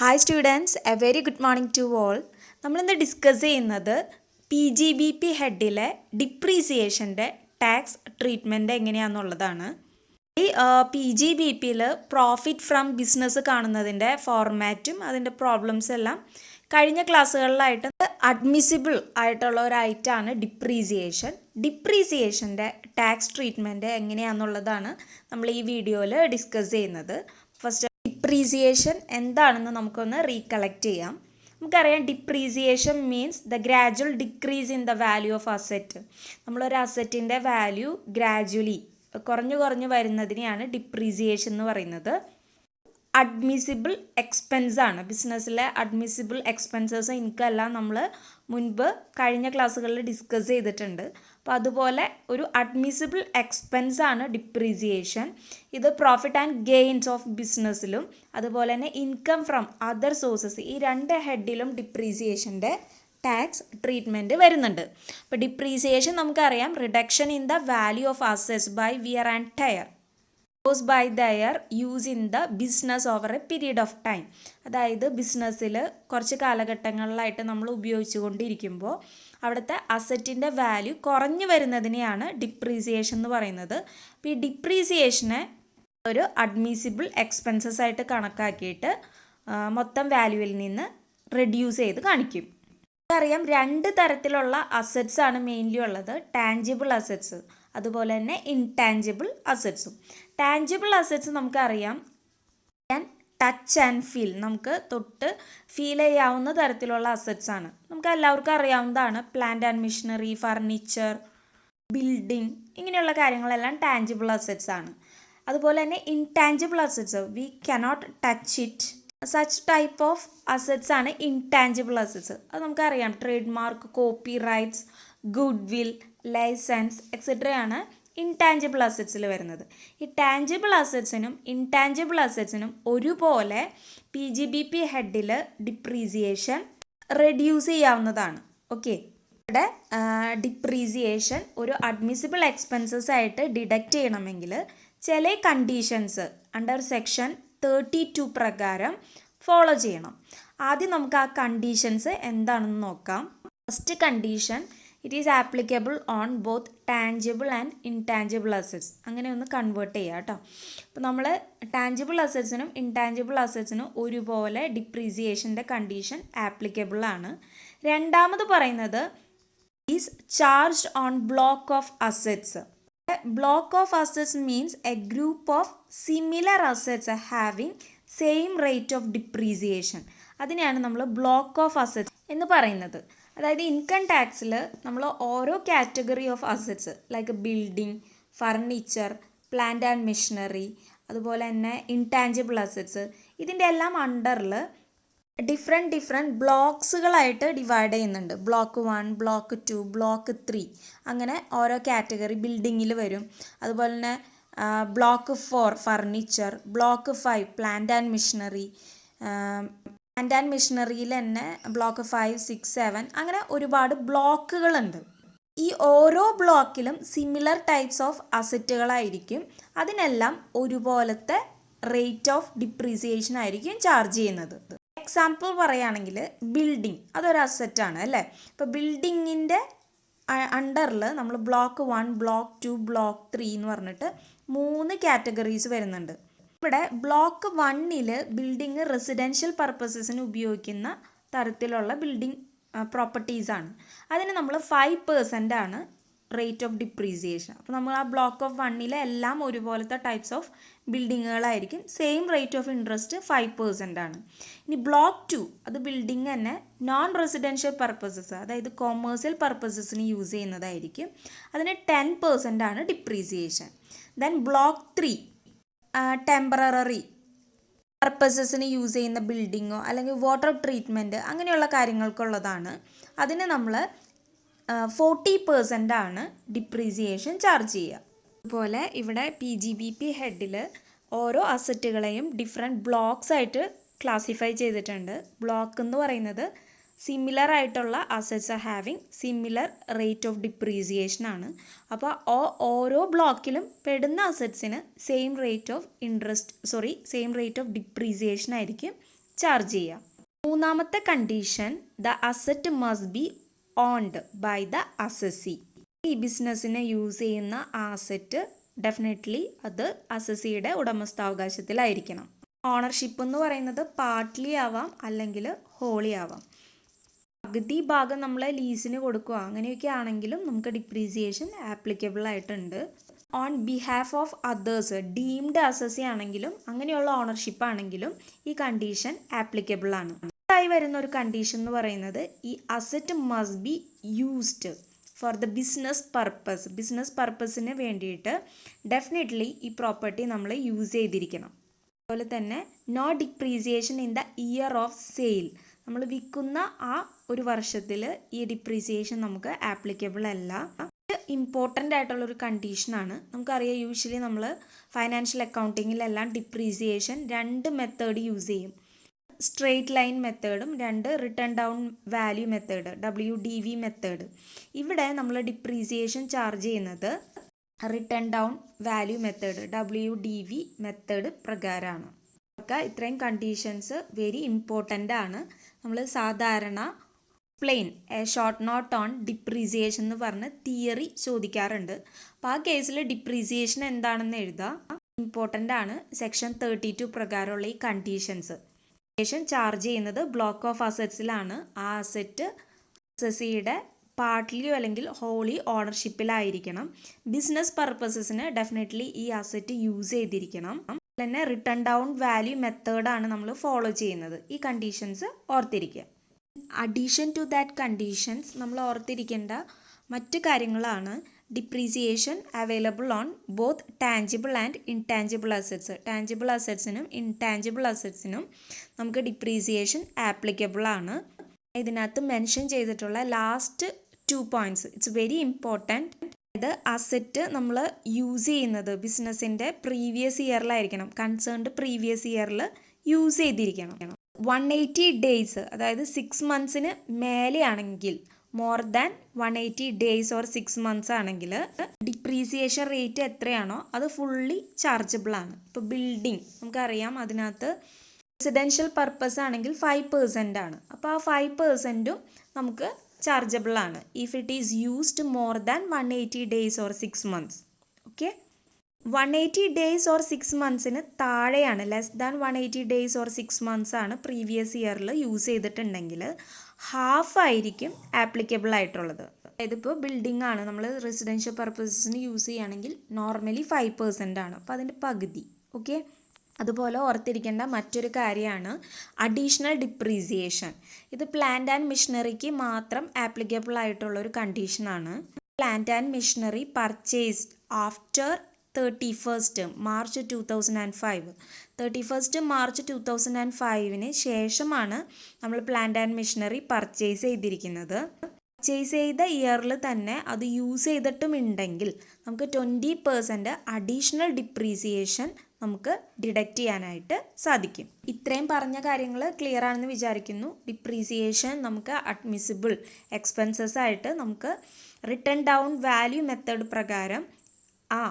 Hi students, a very good morning to all. നമ്മളിന്ന് discuss ചെയ്യുന്നത് PGBP ഹെഡിലെ ഡിപ്രീസിയേഷൻ്റെ tax treatment എങ്ങനെയാണെന്നുള്ളതാണ്. ഈ PGBPയിൽ profit from business കാണുന്നതിൻ്റെ ഫോർമാറ്റും അതിൻ്റെ problems എല്ലാം കഴിഞ്ഞ ക്ലാസ്സുകളിലായിട്ട് അഡ്മിസിബിൾ ആയിട്ടുള്ള ഒരു ഐറ്റമാണ് ഡിപ്രീസിയേഷൻ. ഡിപ്രീസിയേഷൻ്റെ ടാക്സ് ട്രീറ്റ്മെൻറ്റ് എങ്ങനെയാണെന്നുള്ളതാണ് നമ്മൾ ഈ വീഡിയോയിൽ ഡിസ്കസ് ചെയ്യുന്നത്. ഫസ്റ്റ് ഡിപ്രീസിയേഷൻ എന്താണെന്ന് നമുക്കൊന്ന് റീകളക്ട് ചെയ്യാം. നമുക്കറിയാം depreciation means the gradual decrease in the value of asset. നമ്മളൊരു അസറ്റിൻ്റെ വാല്യൂ ഗ്രാജുവലി കുറഞ്ഞു വരുന്നതിനെയാണ് ഡിപ്രീസിയേഷൻ എന്ന് പറയുന്നത്. അഡ്മിസിബിൾ എക്സ്പെൻസ് ആണ്. ബിസിനസ്സിലെ അഡ്മിസിബിൾ എക്സ്പെൻസസ് ഇൻകം എല്ലാം നമ്മൾ മുൻപ് കഴിഞ്ഞ ക്ലാസ്സുകളിൽ ഡിസ്കസ് ചെയ്തിട്ടുണ്ട്. അപ്പോൾ അതുപോലെ ഒരു അഡ്മിസിബിൾ എക്സ്പെൻസ് ആണ് ഡിപ്രീസിയേഷൻ. ഇത് പ്രോഫിറ്റ് ആൻഡ് ഗെയിൻസ് ഓഫ് ബിസിനസ്സിലും അതുപോലെ തന്നെ ഇൻകം ഫ്രം അതർ സോഴ്സസ്, ഈ രണ്ട് ഹെഡിലും ഡിപ്രീസിയേഷൻ്റെ ടാക്സ് ട്രീറ്റ്മെൻറ്റ് വരുന്നുണ്ട്. അപ്പോൾ ഡിപ്രീസിയേഷൻ നമുക്കറിയാം reduction in the value of assets by wear and tear by their use in the business over a period of time. അതായത് ബിസിനസ്സിൽ കുറച്ച് കാലഘട്ടങ്ങളിലായിട്ട് നമ്മൾ ഉപയോഗിച്ചു കൊണ്ടിരിക്കുമ്പോൾ അവിടുത്തെ അസറ്റിൻ്റെ വാല്യൂ കുറഞ്ഞു വരുന്നതിനെയാണ് ഡിപ്രീസിയേഷൻ എന്ന് പറയുന്നത്. അപ്പോൾ ഈ ഡിപ്രീസിയേഷനെ ഒരു അഡ്മിസിബിൾ എക്സ്പെൻസസ് ആയിട്ട് കണക്കാക്കിയിട്ട് മൊത്തം വാല്യൂവിൽ നിന്ന് റെഡ്യൂസ് ചെയ്ത് കാണിക്കും. അറിയാം രണ്ട് തരത്തിലുള്ള അസറ്റ്സ് ആണ് മെയിൻലി ഉള്ളത്. ടാഞ്ചിബിൾ അസറ്റ്സ് അതുപോലെ തന്നെ ഇൻടാഞ്ചിബിൾ അസറ്റ്സും. ടാഞ്ചിബിൾ അസറ്റ്സ് നമുക്കറിയാം ടച്ച് ആൻഡ് ഫീൽ, നമുക്ക് തൊട്ട് ഫീൽ ചെയ്യാവുന്ന തരത്തിലുള്ള അസറ്റ്സ് ആണ്. നമുക്ക് എല്ലാവർക്കും അറിയാവുന്നതാണ്. Plant and machinery, furniture, building, ഇങ്ങനെയുള്ള കാര്യങ്ങളെല്ലാം ടാഞ്ചിബിൾ അസറ്റ്സ് ആണ്. അതുപോലെ തന്നെ intangible assets we cannot touch it. Such type of assets ആണ് ഇൻടാഞ്ചിബിൾ അസറ്റ്സ്. അത് നമുക്കറിയാം. Trademark, copyrights, goodwill, licence എക്സെട്രയാണ് ഇൻടാഞ്ചിബിൾ അസറ്റ്സിൽ വരുന്നത്. ഈ ടാഞ്ചിബിൾ അസറ്റ്സിനും ഇൻടാഞ്ചിബിൾ അസറ്റ്സിനും ഒരുപോലെ PGBP ഹെഡിൽ ഡിപ്രീസിയേഷൻ റെഡ്യൂസ് ചെയ്യാവുന്നതാണ്. ഓക്കെ, ഇവിടെ ഡിപ്രീസിയേഷൻ ഒരു അഡ്മിസിബിൾ എക്സ്പെൻസസ് ആയിട്ട് ഡിഡക്റ്റ് ചെയ്യണമെങ്കിൽ ചില കണ്ടീഷൻസ് അണ്ടർ സെക്ഷൻ 32 പ്രകാരം ഫോളോ ചെയ്യണം. ആദ്യം നമുക്ക് ആ കണ്ടീഷൻസ് എന്താണെന്ന് നോക്കാം. First condition, it is applicable on both tangible and intangible assets. അങ്ങനെ ഒന്ന് കൺവേർട്ട് ചെയ്യുക കേട്ടോ. അപ്പോൾ നമ്മൾ ടാഞ്ചിബിൾ അസറ്റ്സിനും ഇൻടാഞ്ചിബിൾ അസറ്റ്സിനും ഒരുപോലെ ഡിപ്രീസിയേഷൻ്റെ കണ്ടീഷൻ ആപ്ലിക്കബിൾ ആണ്. രണ്ടാമത് പറയുന്നത് is charged on block of assets. Block of assets means A group of similar assets having same rate of depreciation. അതിനെയാണ് നമ്മൾ ബ്ലോക്ക് ഓഫ് അസറ്റ്സ് എന്ന് പറയുന്നത്. അതായത് ഇൻകം ടാക്സിൽ നമ്മൾ ഓരോ category of assets like building, furniture, plant and machinery, അതുപോലെ തന്നെ ഇൻടാഞ്ചിബിൾ അസറ്റ്സ്, ഇതിൻ്റെ എല്ലാം അണ്ടറിൽ ഡിഫറെൻറ്റ് ബ്ലോക്സുകളായിട്ട് ഡിവൈഡ് ചെയ്യുന്നുണ്ട്. ബ്ലോക്ക് 1, ബ്ലോക്ക് 2, ബ്ലോക്ക് 3, അങ്ങനെ ഓരോ കാറ്റഗറി ബിൽഡിങ്ങിൽ വരും. അതുപോലെ തന്നെ block 4 furniture, block 5 plant and machinery, plant and മെഷീനറിയിൽ തന്നെ ബ്ലോക്ക് 5, 6, 7 അങ്ങനെ ഒരുപാട് ബ്ലോക്കുകളുണ്ട്. ഈ ഓരോ ബ്ലോക്കിലും സിമിലർ ടൈപ്സ് ഓഫ് അസറ്റുകളായിരിക്കും. അതിനെല്ലാം ഒരുപോലത്തെ റേറ്റ് ഓഫ് ഡിപ്രീസിയേഷൻ ആയിരിക്കും ചാർജ് ചെയ്യുന്നത്. എക്സാമ്പിൾ പറയുകയാണെങ്കിൽ ബിൽഡിംഗ് അതൊരു അസറ്റാണ് അല്ലേ. ഇപ്പോൾ ബിൽഡിങ്ങിൻ്റെ അണ്ടറിൽ നമ്മൾ ബ്ലോക്ക് 1, ബ്ലോക്ക് 2, ബ്ലോക്ക് 3 എന്ന് പറഞ്ഞിട്ട് 3 കാറ്റഗറീസ് വരുന്നുണ്ട്. ഇവിടെ ബ്ലോക്ക് 1ൽ ബിൽഡിങ് റെസിഡൻഷ്യൽ പർപ്പസസിന് ഉപയോഗിക്കുന്ന തരത്തിലുള്ള ബിൽഡിംഗ് പ്രോപ്പർട്ടീസാണ്. അതിന് നമ്മൾ 5% ആണ് റേറ്റ് ഓഫ് ഡിപ്രീസിയേഷൻ. അപ്പോൾ നമ്മൾ ആ ബ്ലോക്ക് ഓഫ് 1ൽ എല്ലാം ഒരുപോലത്തെ ടൈപ്സ് ഓഫ് ബിൽഡിങ്ങുകളായിരിക്കും. സെയിം റേറ്റ് ഓഫ് ഇൻട്രസ്റ്റ് 5% ആണ്. ഇനി ബ്ലോക്ക് 2 അത് ബിൽഡിംഗ് തന്നെ നോൺ റെസിഡൻഷ്യൽ പർപ്പസസ്, അതായത് കൊമേഴ്സ്യൽ പർപ്പസസിന് യൂസ് ചെയ്യുന്നതായിരിക്കും. അതിന് 10% ആണ് ഡിപ്രീസിയേഷൻ. ദെൻ ബ്ലോക്ക് 3 ടെമ്പററി പർപ്പസസിന് യൂസ് ചെയ്യുന്ന ബിൽഡിങ്ങോ അല്ലെങ്കിൽ വാട്ടർ ട്രീറ്റ്മെൻറ്റ് അങ്ങനെയുള്ള കാര്യങ്ങൾക്കുള്ളതാണ്. അതിന് നമ്മൾ 40% ആണ് ഡിപ്രീസിയേഷൻ ചാർജ് ചെയ്യുക. അതുപോലെ ഇവിടെ PGBP ഹെഡിൽ ഓരോ അസറ്റുകളെയും ഡിഫറെൻറ്റ് ബ്ലോക്സ് ആയിട്ട് ക്ലാസിഫൈ ചെയ്തിട്ടുണ്ട്. ബ്ലോക്ക് എന്ന് പറയുന്നത് സിമിലർ ആയിട്ടുള്ള assets having similar rate of depreciation ആണ്. അപ്പോൾ ഓരോ ബ്ലോക്കിലും പെടുന്ന അസറ്റ്സിന് സെയിം റേറ്റ് ഓഫ് ഡിപ്രീസിയേഷൻ ആയിരിക്കും ചാർജ് ചെയ്യുക. മൂന്നാമത്തെ condition, the asset must be owned by the assessee. ഈ ബിസിനസ്സിന് യൂസ് ചെയ്യുന്ന അസറ്റ് ഡെഫിനറ്റ്ലി അത് അസസിയുടെ ഉടമസ്ഥാവകാശത്തിലായിരിക്കണം. ഓണർഷിപ്പ് എന്ന് പറയുന്നത് പാർട്ട്ലി ആവാം അല്ലെങ്കിൽ ഹോളി ആവാം. പകുതി ഭാഗം നമ്മൾ ലീസിന് കൊടുക്കുക അങ്ങനെയൊക്കെ ആണെങ്കിലും നമുക്ക് ഡിപ്രീസിയേഷൻ ആപ്ലിക്കബിൾ ആയിട്ടുണ്ട്. On behalf of others deemed assessee ആണെങ്കിലും അങ്ങനെയുള്ള ഓണർഷിപ്പ് ആണെങ്കിലും ഈ കണ്ടീഷൻ ആപ്ലിക്കബിൾ ആണ്. ആയി വരുന്ന ഒരു കണ്ടീഷൻ എന്ന് പറയുന്നത് ഈ asset must be used for the business purpose. Business പർപ്പസിന് വേണ്ടിയിട്ട് ഡെഫിനറ്റ്ലി ഈ പ്രോപ്പർട്ടി നമ്മൾ യൂസ് ചെയ്തിരിക്കണം. അതുപോലെ തന്നെ no depreciation in the year of sale. നമ്മൾ വിൽക്കുന്ന ആ ഒരു വർഷത്തിൽ ഈ ഡിപ്രീസിയേഷൻ നമുക്ക് ആപ്ലിക്കബിൾ അല്ല. ഇമ്പോർട്ടൻ്റ് ആയിട്ടുള്ളൊരു കണ്ടീഷനാണ്. നമുക്കറിയാം യൂഷ്വലി നമ്മൾ ഫൈനാൻഷ്യൽ അക്കൗണ്ടിങ്ങിലെല്ലാം ഡിപ്രീസിയേഷൻ 2 മെത്തേഡ് യൂസ് ചെയ്യും. സ്ട്രെയിറ്റ് ലൈൻ മെത്തേഡും 2 written down value method WDV method. ഇവിടെ നമ്മൾ ഡിപ്രീസിയേഷൻ ചാർജ് ചെയ്യുന്നത് written down value method WDV method പ്രകാരമാണ്. ഇത്രയും കണ്ടീഷൻസ് വെരി ഇമ്പോർട്ടൻ്റ് ആണ്. നമ്മൾ സാധാരണ plain short note on depreciation എന്ന് പറഞ്ഞ് തിയറി ചോദിക്കാറുണ്ട്. അപ്പോൾ ആ കേസിൽ ഡിപ്രീസിയേഷൻ എന്താണെന്ന് എഴുതാം. ഇമ്പോർട്ടൻ്റ് ആണ്. സെക്ഷൻ 32 പ്രകാരമുള്ള ഈ കണ്ടീഷൻസ്. ചാർജ് ചെയ്യുന്നത് ബ്ലോക്ക് ഓഫ് അസറ്റ്സിലാണ്. ആ അസറ്റ് അസസിയുടെ പാർട്ട്ലിയോ അല്ലെങ്കിൽ ഹോളി ഓണർഷിപ്പിലായിരിക്കണം. ബിസിനസ് പർപ്പസസിന് ഡെഫിനറ്റ്ലി ഈ അസറ്റ് യൂസ് ചെയ്തിരിക്കണം. തന്നെ റിട്ടേൺ ഡൗൺ വാല്യൂ മെത്തേഡാണ് നമ്മൾ ഫോളോ ചെയ്യുന്നത്. ഈ കണ്ടീഷൻസ് ഓർത്തിരിക്കുക. അഡീഷൻ ടു ദാറ്റ് കണ്ടീഷൻസ് നമ്മൾ ഓർത്തിരിക്കേണ്ട മറ്റു കാര്യങ്ങളാണ് depreciation available on both tangible and intangible assets. Tangible അസറ്റ്സിനും ഇൻടാഞ്ചിബിൾ അസറ്റ്സിനും നമുക്ക് ഡിപ്രീസിയേഷൻ ആപ്ലിക്കബിൾ ആണ്. ഇതിനകത്ത് മെൻഷൻ ചെയ്തിട്ടുള്ള last 2 points it's very important. അതായത് അസറ്റ് നമ്മൾ യൂസ് ചെയ്യുന്നത് ബിസിനസ്സിൻ്റെ പ്രീവിയസ് ഇയറിലായിരിക്കണം. കൺസേൺഡ് പ്രീവിയസ് ഇയറിൽ യൂസ് ചെയ്തിരിക്കണം. 180 ഡേയ്സ് അതായത് 6 മന്ത്സിന് മേലെയാണെങ്കിൽ, more than 180 days or 6 months ആണെങ്കിൽ ഡിപ്രീസിയേഷൻ റേറ്റ് എത്രയാണോ അത് ഫുള്ളി ചാർജബിൾ ആണ്. ഇപ്പോൾ ബിൽഡിംഗ് നമുക്കറിയാം, അതിനകത്ത് റെസിഡൻഷ്യൽ പർപ്പസ് ആണെങ്കിൽ 5% ആണ്. അപ്പോൾ ആ 5%ഉം നമുക്ക് ചാർജബിൾ ആണ് if it is used more than 180 days or 6 months. Okay, 180 days or 6 മന്ത്സിന് താഴെയാണ്, less than 180 days or 6 months ആണ് പ്രീവിയസ് ഇയറിൽ യൂസ് ചെയ്തിട്ടുണ്ടെങ്കിൽ ഹാഫ് ആയിരിക്കും ആപ്ലിക്കബിൾ ആയിട്ടുള്ളത്. അതായത് ഇപ്പോൾ ബിൽഡിംഗ് ആണ് നമ്മൾ റെസിഡൻഷ്യൽ പർപ്പസസിന് യൂസ് ചെയ്യുകയാണെങ്കിൽ നോർമലി 5% ആണ്. അപ്പോൾ അതിൻ്റെ പകുതി. ഓക്കെ, അതുപോലെ ഓർത്തിരിക്കേണ്ട മറ്റൊരു കാര്യമാണ് അഡീഷണൽ ഡിപ്രീസിയേഷൻ. ഇത് പ്ലാന്റ് ആൻഡ് മിഷനറിക്ക് മാത്രം ആപ്ലിക്കബിൾ ആയിട്ടുള്ളൊരു കണ്ടീഷനാണ്. Plant and machinery purchased after 31st March 2005. 31st March 2005 ശേഷമാണ് നമ്മൾ പ്ലാന്റ് ആൻഡ് മിഷനറി പർച്ചേസ് ചെയ്തിരിക്കുന്നത്. പർച്ചേസ് ചെയ്ത ഇയറിൽ തന്നെ അത് യൂസ് ചെയ്തിട്ടുമുണ്ടെങ്കിൽ നമുക്ക് 20% അഡീഷണൽ ഡിപ്രീസിയേഷൻ നമുക്ക് ഡിഡക്റ്റ് ചെയ്യാനായിട്ട് സാധിക്കും. ഇത്രയും പറഞ്ഞ കാര്യങ്ങൾ ക്ലിയർ ആണെന്ന് വിചാരിക്കുന്നു. ഡിപ്രീസിയേഷൻ നമുക്ക് അഡ്മിസിബിൾ എക്സ്പെൻസസ് ആയിട്ട് നമുക്ക് റിട്ടേൺ ഡൗൺ വാല്യൂ മെത്തേഡ് പ്രകാരം ആ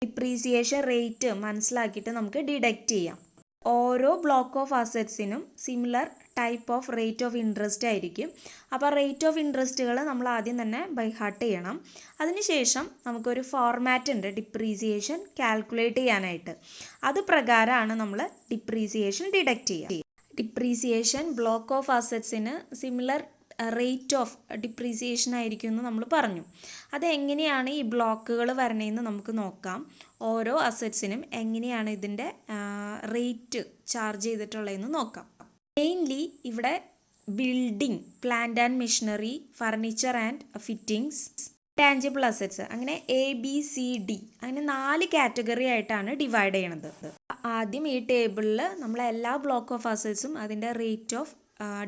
ഡിപ്രീസിയേഷൻ റേറ്റ് മനസ്സിലാക്കിയിട്ട് നമുക്ക് ഡിഡക്റ്റ് ചെയ്യാം. ഓരോ ബ്ലോക്ക് ഓഫ് അസറ്റ്സിനും similar type of rate of interest ആയിരിക്കും. അപ്പോൾ റേറ്റ് ഓഫ് ഇൻട്രസ്റ്റുകൾ നമ്മൾ ആദ്യം തന്നെ ബൈ ഹാർട്ട് ചെയ്യണം. അതിനുശേഷം നമുക്കൊരു ഫോർമാറ്റ് ഉണ്ട് ഡിപ്രീസിയേഷൻ കാൽക്കുലേറ്റ് ചെയ്യാനായിട്ട്. അത് പ്രകാരമാണ് നമ്മൾ ഡിപ്രീസിയേഷൻ ഡിഡക്റ്റ് ചെയ്യുക. ഡിപ്രീസിയേഷൻ ബ്ലോക്ക് ഓഫ് അസറ്റ്സിന് സിമിലർ റേറ്റ് ഓഫ് ഡിപ്രീസിയേഷൻ ആയിരിക്കും എന്ന് നമ്മൾ പറഞ്ഞു. അതെങ്ങനെയാണ് ഈ ബ്ലോക്കുകൾ വരണതെന്ന് നമുക്ക് നോക്കാം. ഓരോ അസറ്റ്സിനും എങ്ങനെയാണ് ഇതിൻ്റെ റേറ്റ് ചാർജ് ചെയ്തിട്ടുള്ളതെന്ന് നോക്കാം. മെയിൻലി ഇവിടെ building, plant and machinery, furniture and fittings, tangible assets, അങ്ങനെ ABCD അങ്ങനെ 4 കാറ്റഗറി ആയിട്ടാണ് ഡിവൈഡ് ചെയ്യണത്. ആദ്യം ഈ ടേബിളിൽ നമ്മൾ എല്ലാ ബ്ലോക്ക് ഓഫ് അസറ്റ്സും അതിൻ്റെ റേറ്റ് ഓഫ്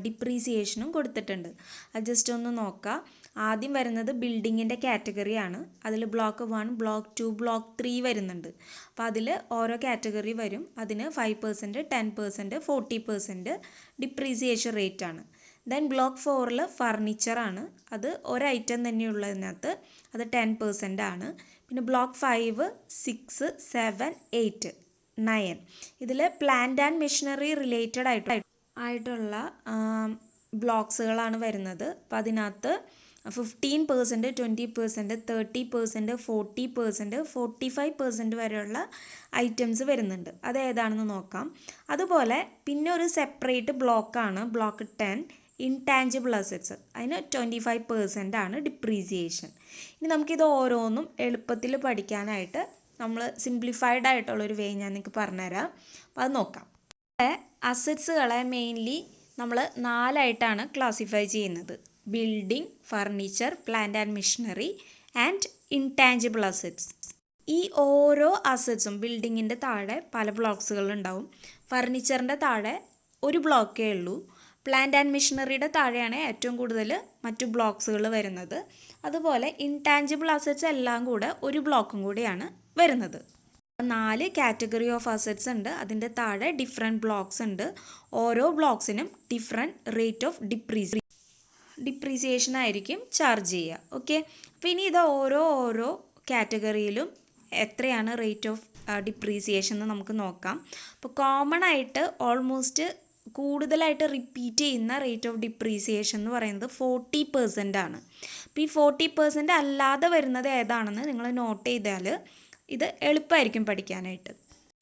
ഡിപ്രീസിയേഷനും കൊടുത്തിട്ടുണ്ട്. അത് ജസ്റ്റ് ഒന്ന് നോക്കാം. ആദ്യം വരുന്നത് ബിൽഡിങ്ങിൻ്റെ കാറ്റഗറിയാണ്. അതിൽ ബ്ലോക്ക് 1, ബ്ലോക്ക് 2, ബ്ലോക്ക് 3 വരുന്നുണ്ട്. അപ്പോൾ അതിൽ ഓരോ കാറ്റഗറി വരും. അതിന് 5%, 10%, 40% ഡിപ്രീസിയേഷൻ റേറ്റ് ആണ്. ദെൻ ബ്ലോക്ക് 4ൽ ഫർണിച്ചറാണ്. അത് ഒരു ഐറ്റം തന്നെയുള്ളതിനകത്ത് അത് 10% ആണ്. പിന്നെ ബ്ലോക്ക് 5, 6, 7, 8, 9 ഇതിൽ പ്ലാന്റ് ആൻഡ് മെഷീനറി റിലേറ്റഡ് ആയിട്ട് ആയിട്ടുള്ള ബ്ലോക്സുകളാണ് വരുന്നത്. അപ്പോൾ അതിനകത്ത് 15%, 20%, 30%, 40%, 45% വരെയുള്ള ഐറ്റംസ് വരുന്നുണ്ട്. അത് ഏതാണെന്ന് നോക്കാം. അതുപോലെ പിന്നെ ഒരു സെപ്പറേറ്റ് ബ്ലോക്കാണ് ബ്ലോക്ക് 10, ഇൻടാഞ്ചിബിൾ അസറ്റ്സ്. അതിന് 25% ആണ് ഡിപ്രീസിയേഷൻ. ഇനി നമുക്കിത് ഓരോന്നും എളുപ്പത്തിൽ പഠിക്കാനായിട്ട് നമ്മൾ സിംപ്ലിഫൈഡ് ആയിട്ടുള്ളൊരു വേ ഞാൻ നിങ്ങൾക്ക് പറഞ്ഞുതരാം. അപ്പോൾ അത് നോക്കാം. അസറ്റ്സുകളെ മെയിൻലി നമ്മൾ 4ആയിട്ടാണ് ക്ലാസിഫൈ ചെയ്യുന്നത്: building, furniture, plant and machinery and intangible assets. ഈ ഓരോ അസറ്റ്സും ബിൽഡിങ്ങിൻ്റെ താഴെ പല ബ്ലോക്സുകളുണ്ടാവും, ഫർണിച്ചറിൻ്റെ താഴെ ഒരു ബ്ലോക്കേ ഉള്ളൂ, പ്ലാന്റ് ആൻഡ് മെഷീനറിയുടെ താഴെയാണ് ഏറ്റവും കൂടുതൽ മറ്റു ബ്ലോക്സുകൾ വരുന്നത്. അതുപോലെ ഇൻടാഞ്ചിബിൾ അസറ്റ്സ് എല്ലാം കൂടെ ഒരു ബ്ലോക്കും കൂടിയാണ് വരുന്നത്. 4 കാറ്റഗറി ഓഫ് അസറ്റ്സ് ഉണ്ട്. അതിൻ്റെ താഴെ ഡിഫറെൻറ്റ് ബ്ലോക്സ് ഉണ്ട്. ഓരോ ബ്ലോക്സിനും ഡിഫറെൻറ്റ് റേറ്റ് ഓഫ് ഡിപ്രീസിയേഷൻ ആയിരിക്കും ചാർജ് ചെയ്യുക. ഓക്കെ, അപ്പോൾ ഇനി ഇത് ഓരോ കാറ്റഗറിയിലും എത്രയാണ് റേറ്റ് ഓഫ് ഡിപ്രീസിയേഷൻ എന്ന് നമുക്ക് നോക്കാം. അപ്പോൾ കോമൺ ആയിട്ട് ഓൾമോസ്റ്റ് കൂടുതലായിട്ട് റിപ്പീറ്റ് ചെയ്യുന്ന റേറ്റ് ഓഫ് ഡിപ്രീസിയേഷൻ എന്ന് പറയുന്നത് 40% ആണ്. അപ്പോൾ ഈ 40% അല്ലാതെ വരുന്നത് ഏതാണെന്ന് നിങ്ങൾ നോട്ട് ചെയ്താൽ ഇത് എളുപ്പമായിരിക്കും പഠിക്കാനായിട്ട്.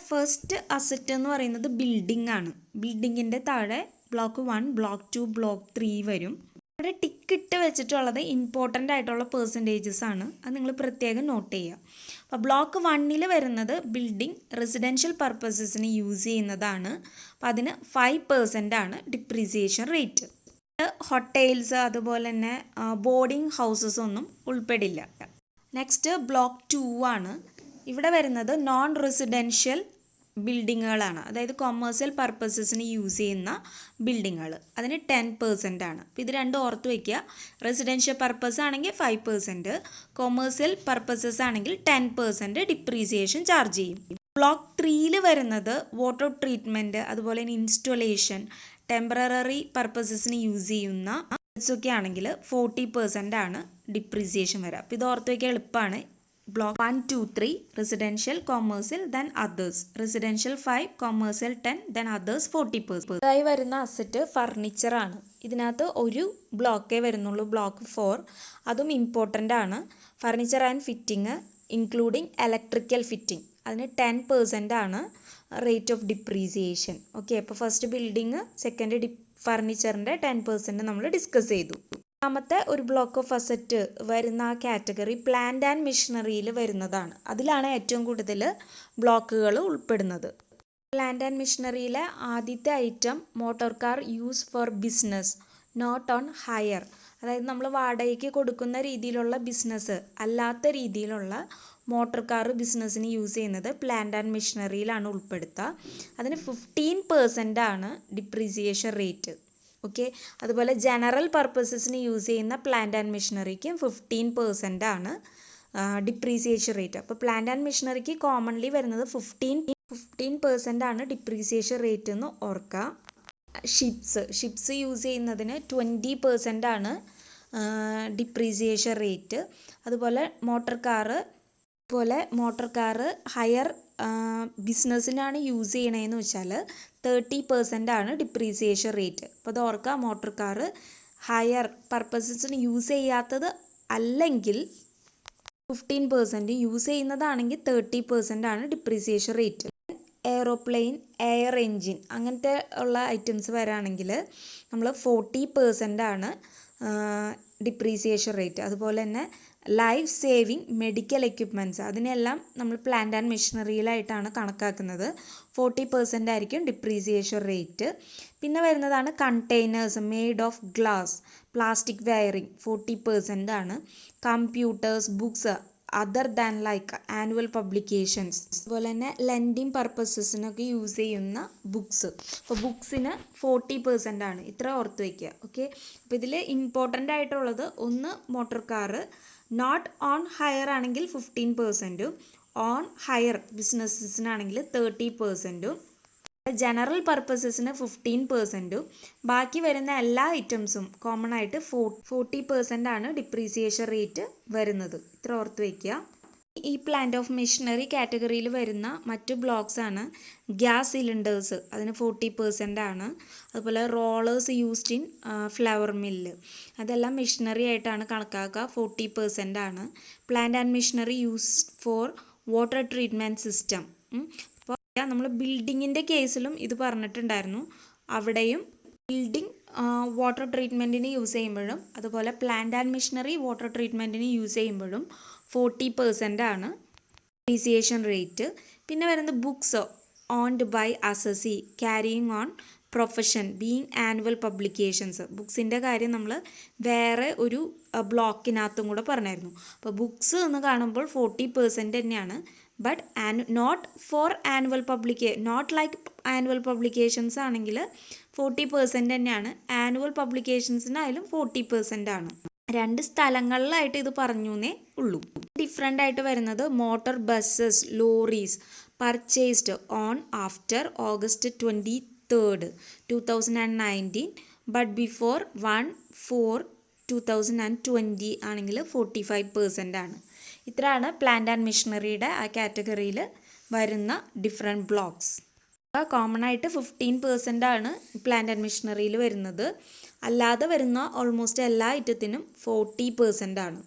ഫസ്റ്റ് അസറ്റ് എന്ന് പറയുന്നത് ബിൽഡിംഗ് ആണ്. ബിൽഡിങ്ങിൻ്റെ താഴെ ബ്ലോക്ക് 1, ബ്ലോക്ക് 2, ബ്ലോക്ക് 3 വരും. ഇവിടെ ടിക്കിട്ട് വെച്ചിട്ടുള്ളത് ഇമ്പോർട്ടൻ്റ് ആയിട്ടുള്ള പെർസെൻറ്റേജസ് ആണ്. അത് നിങ്ങൾ പ്രത്യേകം നോട്ട് ചെയ്യുക. അപ്പോൾ ബ്ലോക്ക് 1 വരുന്നത് ബിൽഡിംഗ് റെസിഡൻഷ്യൽ പർപ്പസസിന് യൂസ് ചെയ്യുന്നതാണ്. അപ്പോൾ അതിന് 5% ആണ് ഡിപ്രീസിയേഷൻ റേറ്റ്. ഹോട്ടൽസ് അതുപോലെ തന്നെ ബോർഡിംഗ് ഹൗസസ് ഒന്നും ഉൾപ്പെടില്ല. നെക്സ്റ്റ് ബ്ലോക്ക് 2 ആണ്. ഇവിടെ വരുന്നത് നോൺ റെസിഡൻഷ്യൽ ബിൽഡിങ്ങുകളാണ്, അതായത് കൊമേഴ്സ്യൽ പർപ്പസസിന് യൂസ് ചെയ്യുന്ന ബിൽഡിങ്ങുകൾ. അതിന് 10% ആണ്. അപ്പോൾ ഇത് രണ്ടും ഓർത്ത് വയ്ക്കുക. റെസിഡൻഷ്യൽ പർപ്പസ് ആണെങ്കിൽ 5%, കൊമേഴ്സ്യൽ പർപ്പസസ് ആണെങ്കിൽ 10% ഡിപ്രീസിയേഷൻ ചാർജ് ചെയ്യും. ബ്ലോക്ക് 3 വരുന്നത് വാട്ടർ ട്രീറ്റ്മെൻറ്റ്, അതുപോലെ തന്നെ ഇൻസ്റ്റലേഷൻ, ടെമ്പററി പർപ്പസസിന് യൂസ് ചെയ്യുന്ന ഒക്കെ ആണെങ്കിൽ 40% ആണ് ഡിപ്രീസിയേഷൻ വരിക. അപ്പോൾ ഇത് ഓർത്ത് വയ്ക്കാൻ എളുപ്പമാണ്. Block 1, 2, 3 residential, commercial, then others. Residential 5, commercial 10, then others 40%. ഇതായി വരുന്ന അസറ്റ് ഫർണിച്ചറാണ്. ഇതിനകത്ത് ഒരു ബ്ലോക്കേ വരുന്നുള്ളൂ, ബ്ലോക്ക് 4. അതും ഇമ്പോർട്ടൻ്റ് ആണ്. Furniture and fitting including electrical fitting. അതിന് 10% ആണ് റേറ്റ് ഓഫ് ഡിപ്രീസിയേഷൻ. ഓക്കെ, അപ്പോൾ ഫസ്റ്റ് ബിൽഡിങ്, സെക്കൻഡ് ഫർണിച്ചറിൻ്റെ 10% നമ്മൾ ഡിസ്കസ് ചെയ്തു. രണ്ടാമത്തെ ഒരു ബ്ലോക്ക് ഓഫ് അസറ്റ് വരുന്ന ആ കാറ്റഗറി പ്ലാന്റ് ആൻഡ് മെഷീനറിയിൽ വരുന്നതാണ്. അതിലാണ് ഏറ്റവും കൂടുതൽ ബ്ലോക്കുകൾ ഉൾപ്പെടുന്നത്. പ്ലാന്റ് ആൻഡ് മെഷീനറിയിലെ ആദ്യത്തെ item motor car use for business not on hire. അതായത് നമ്മൾ വാടകയ്ക്ക് കൊടുക്കുന്ന രീതിയിലുള്ള ബിസിനസ് അല്ലാത്ത രീതിയിലുള്ള മോട്ടോർ കാർ ബിസിനസ്സിന് യൂസ് ചെയ്യുന്നത് പ്ലാന്റ് ആൻഡ് മെഷീനറിയിലാണ് ഉൾപ്പെടുത്തുക. അതിന് 15% ആണ് ഡിപ്രീസിയേഷൻ റേറ്റ്. ഓക്കെ, അതുപോലെ ജനറൽ പർപ്പസസിന് യൂസ് ചെയ്യുന്ന പ്ലാന്റ് ആൻഡ് മെഷീനറിക്ക് 15% ആണ് ഡിപ്രീസിയേഷൻ റേറ്റ്. അപ്പോൾ പ്ലാന്റ് ആൻഡ് മെഷീനറിക്ക് കോമൺലി വരുന്നത് 15% ആണ് ഡിപ്രീസിയേഷൻ റേറ്റ് എന്ന് ഓർക്കുക. ഷിപ്സ് യൂസ് ചെയ്യുന്നതിന് 20% ആണ് ഡിപ്രീസിയേഷൻ റേറ്റ്. അതുപോലെ മോട്ടോർ കാറ് ഹയർ ബിസിനസ്സിനാണ് യൂസ് ചെയ്യണതെന്ന് വെച്ചാൽ 30% ആണ് ഡിപ്രീസിയേഷൻ റേറ്റ്. അപ്പോൾ അത് ഓർക്കുക, മോട്ടോർ കാറ് ഹയർ പർപ്പസസിന് യൂസ് ചെയ്യാത്തത് അല്ലെങ്കിൽ 15%, യൂസ് ചെയ്യുന്നതാണെങ്കിൽ 30% ആണ് depreciation rate. Aeroplane, air engine അങ്ങനത്തെ ഉള്ള ഐറ്റംസ് വരാണെങ്കിൽ നമ്മൾ 40% ആണ് ഡിപ്രീസിയേഷൻ റേറ്റ്. അതുപോലെ തന്നെ ലൈഫ് സേവിങ് മെഡിക്കൽ എക്യുപ്മെൻറ്റ്സ് അതിനെല്ലാം നമ്മൾ പ്ലാന്റ് ആൻഡ് മെഷീനറിയിലായിട്ടാണ് കണക്കാക്കുന്നത്. 40% ആയിരിക്കും ഡിപ്രീസിയേഷൻ റേറ്റ്. പിന്നെ വരുന്നതാണ് containers made of glass, plastic wiring 40% ആണ്. Computers, books other than like annual publications, അതുപോലെ തന്നെ ലെൻഡിങ് പർപ്പസസിനൊക്കെ യൂസ് ചെയ്യുന്ന ബുക്സ്. അപ്പോൾ ബുക്സിന് 40% ആണ്. ഇത്ര ഓർത്ത് വയ്ക്കുക. ഓക്കെ, അപ്പോൾ ഇതിൽ ഇമ്പോർട്ടൻ്റ് ആയിട്ടുള്ളത് ഒന്ന് motor car not on hire ആണെങ്കിൽ 15%, ഓൺ ഹയർ ബിസിനസ്സിനാണെങ്കിൽ 30%, ജനറൽ പർപ്പസസിന് 15%, ബാക്കി വരുന്ന എല്ലാ ഐറ്റംസും കോമൺ ആയിട്ട് 40% ആണ് ഡിപ്രീസിയേഷൻ റേറ്റ് വരുന്നത്. ഇത്ര ഓർത്ത് വയ്ക്കുക. ഈ പ്ലാന്റ് ഓഫ് മെഷീനറി കാറ്റഗറിയിൽ വരുന്ന മറ്റു ബ്ലോക്സ് ആണ് ഗ്യാസ് സിലിണ്ടേഴ്സ്, അതിന് 40% ആണ്. അതുപോലെ rollers used in flower mill, അതെല്ലാം മെഷീനറി ആയിട്ടാണ് കണക്കാക്കുക, 40% ആണ്. Plant and machinery used for water treatment system. അപ്പോൾ നമ്മൾ ബിൽഡിങ്ങിൻ്റെ കേസിലും ഇത് പറഞ്ഞിട്ടുണ്ടായിരുന്നു. അവിടെയും ബിൽഡിംഗ് വാട്ടർ ട്രീറ്റ്മെൻറ്റിന് യൂസ് ചെയ്യുമ്പോഴും അതുപോലെ പ്ലാന്റ് ആൻഡ് മെഷീനറി വാട്ടർ ട്രീറ്റ്മെൻറ്റിന് യൂസ് ചെയ്യുമ്പോഴും 40% ആണ് ഡിപ്രീസിയേഷൻ റേറ്റ്. പിന്നെ വരുന്നത് books owned by assessee carrying on profession being annual publications. ബുക്സിൻ്റെ കാര്യം നമ്മൾ വേറെ ഒരു ബ്ലോക്കിനകത്തും കൂടെ പറഞ്ഞായിരുന്നു. അപ്പോൾ ബുക്സ് എന്ന് കാണുമ്പോൾ 40% തന്നെയാണ്. But not for annual not like annual publications ആണെങ്കിൽ 40% തന്നെയാണ്. ആനുവൽ പബ്ലിക്കേഷൻസിനായാലും 40% ആണ്. 2 സ്ഥലങ്ങളിലായിട്ട് ഇത് പറഞ്ഞു എന്നേ ഉള്ളൂ. ഡിഫറെൻ്റ് ആയിട്ട് വരുന്നത് motor buses lorries purchased on after August 23, 2019 but before 1/4/2020 ആണെങ്കിൽ 45% ആണ്. ഇത്രയാണ് പ്ലാന്റ് ആൻഡ് മെഷീനറിയുടെ ആ കാറ്റഗറിയിൽ വരുന്ന ഡിഫറെൻറ്റ് ബ്ലോക്സ്. കോമൺ ആയിട്ട് 15% ആണ് പ്ലാന്റ് ആൻഡ് മെഷീനറിയിൽ വരുന്നത്. അല്ലാതെ വരുന്ന ഓൾമോസ്റ്റ് എല്ലാ ഐറ്റത്തിനും 40% ആണ്.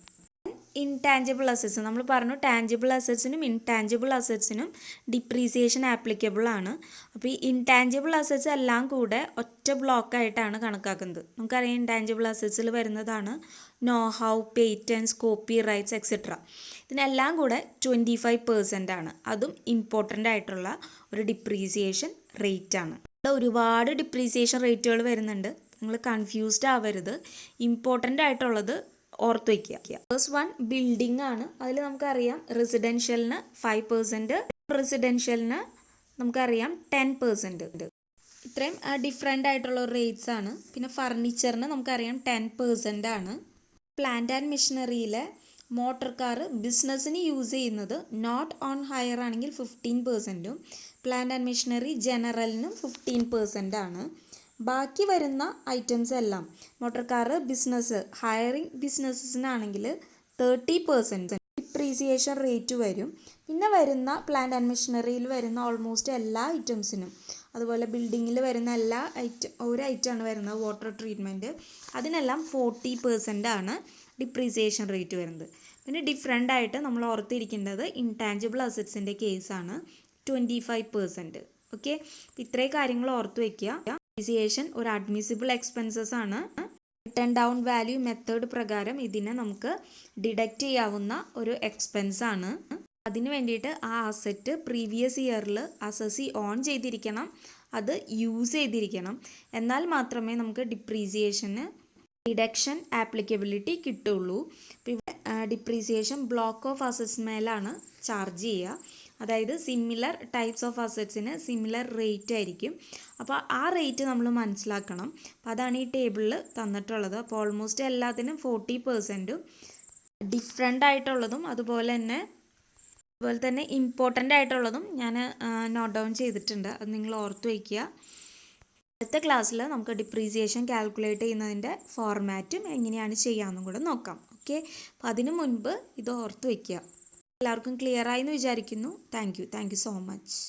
ഇൻടാഞ്ചിബിൾ അസറ്റ്സ് നമ്മൾ പറഞ്ഞു, ടാഞ്ചിബിൾ അസറ്റ്സിനും ഇൻടാഞ്ചിബിൾ അസറ്റ്സിനും ഡിപ്രീസിയേഷൻ ആപ്ലിക്കബിൾ ആണ്. അപ്പോൾ ഈ ഇൻടാഞ്ചിബിൾ അസറ്റ്സ് എല്ലാം കൂടെ ഒറ്റ ബ്ലോക്കായിട്ടാണ് കണക്കാക്കുന്നത്. നമുക്കറിയാം ഇൻടാഞ്ചിബിൾ അസറ്റ്സിൽ വരുന്നതാണ് know how, patents, copy rights etcetera. ഇതിനെല്ലാം കൂടെ 25% ആണ്. അതും ഇമ്പോർട്ടൻ്റ് ആയിട്ടുള്ള ഒരു ഡിപ്രീസിയേഷൻ റേറ്റ് ആണ്. ഇവിടെ ഒരുപാട് ഡിപ്രീസിയേഷൻ റേറ്റുകൾ വരുന്നുണ്ട്, നിങ്ങൾ കൺഫ്യൂസ്ഡ് ആവരുത്. ഇമ്പോർട്ടൻ്റ് ആയിട്ടുള്ളത് ഓർത്ത് വയ്ക്കുക. ഫസ്റ്റ് വൺ ബിൽഡിംഗ് ആണ്. അതിൽ നമുക്കറിയാം റെസിഡൻഷ്യലിന് 5%, റെസിഡൻഷ്യലിന് നമുക്കറിയാം 10%. ഇത്രയും ഡിഫറെൻ്റ് ആയിട്ടുള്ള റേറ്റ്സ് ആണ്. പിന്നെ ഫർണിച്ചറിന് നമുക്കറിയാം 10% ആണ്. പ്ലാന്റ് ആൻഡ് മെഷീനറിയിലെ മോട്ടോർ കാർ ബിസിനസ്സിന് യൂസ് ചെയ്യുന്നത് നോട്ട് ഓൺ ഹയർ ആണെങ്കിൽ 15%, പ്ലാന്റ് ആൻഡ് മെഷീനറി ജനറലിനും 15% ആണ്. ബാക്കി വരുന്ന ഐറ്റംസ് എല്ലാം മോട്ടോർ കാർ ബിസിനസ് ഹയറിംഗ് ബിസിനസ്സിനാണെങ്കിൽ 30% ഡിപ്രീസിയേഷൻ റേറ്റ് വരും. പിന്നെ വരുന്ന പ്ലാന്റ് ആൻഡ് മെഷീനറിയിൽ വരുന്ന ഓൾമോസ്റ്റ് എല്ലാ ഐറ്റംസിനും, അതുപോലെ ബിൽഡിങ്ങിൽ വരുന്ന എല്ലാ ഒരു ഐറ്റമാണ് വരുന്നത് വാട്ടർ ട്രീറ്റ്മെൻറ്റ്, അതിനെല്ലാം 40% ആണ് ഡിപ്രീസിയേഷൻ റേറ്റ് വരുന്നത്. പിന്നെ ഡിഫറെൻ്റ് ആയിട്ട് നമ്മൾ ഓർത്തിരിക്കേണ്ടത് ഇൻടാഞ്ചിബിൾ അസറ്റ്സിൻ്റെ കേസാണ് 25%. ഓക്കെ, ഇത്രയും കാര്യങ്ങൾ ഓർത്ത് വയ്ക്കുക. ഡിപ്രീസിയേഷൻ ഒരു അഡ്മിസിബിൾ എക്സ്പെൻസസ് ആണ്. റിട്ടേൺ ഡൗൺ വാല്യൂ മെത്തേഡ് പ്രകാരം ഇതിനെ നമുക്ക് ഡിഡക്റ്റ് ചെയ്യാവുന്ന ഒരു എക്സ്പെൻസ് ആണ്. അതിന് വേണ്ടിയിട്ട് ആ അസറ്റ് പ്രീവിയസ് ഇയറിൽ അസസി ഓൺ ചെയ്തിരിക്കണം, അത് യൂസ് ചെയ്തിരിക്കണം. എന്നാൽ മാത്രമേ നമുക്ക് ഡിപ്രീസിയേഷന് ഡിഡക്ഷൻ ആപ്ലിക്കബിലിറ്റി കിട്ടുള്ളൂ. അപ്പോൾ ഇവിടെ ഡിപ്രീസിയേഷൻ ബ്ലോക്ക് ഓഫ് അസറ്റ്സ് മേലാണ് ചാർജ് ചെയ്യുക. അതായത് സിമിലർ ടൈപ്സ് ഓഫ് അസറ്റ്സിന് സിമിലർ റേറ്റ് ആയിരിക്കും. അപ്പോൾ ആ റേറ്റ് നമ്മൾ മനസ്സിലാക്കണം. അപ്പോൾ അതാണ് ഈ ടേബിളിൽ തന്നിട്ടുള്ളത്. അപ്പോൾ ഓൾമോസ്റ്റ് എല്ലാത്തിനും 40%, ഡിഫറെൻ്റ് ആയിട്ടുള്ളതും അതുപോലെ തന്നെ ഇമ്പോർട്ടൻ്റ് ആയിട്ടുള്ളതും ഞാൻ നോട്ട് ഡൗൺ ചെയ്തിട്ടുണ്ട്. അത് നിങ്ങൾ ഓർത്ത് വയ്ക്കുക. അടുത്ത ക്ലാസ്സിൽ നമുക്ക് ഡിപ്രീസിയേഷൻ കാൽക്കുലേറ്റ് ചെയ്യുന്നതിൻ്റെ ഫോർമാറ്റും എങ്ങനെയാണ് ചെയ്യാമെന്നും കൂടെ നോക്കാം. ഓക്കെ, അപ്പോൾ അതിനു മുൻപ് ഇത് ഓർത്ത് വയ്ക്കുക. എല്ലാവർക്കും ക്ലിയർ ആയി എന്ന് വിചാരിക്കുന്നു. Thank you so much.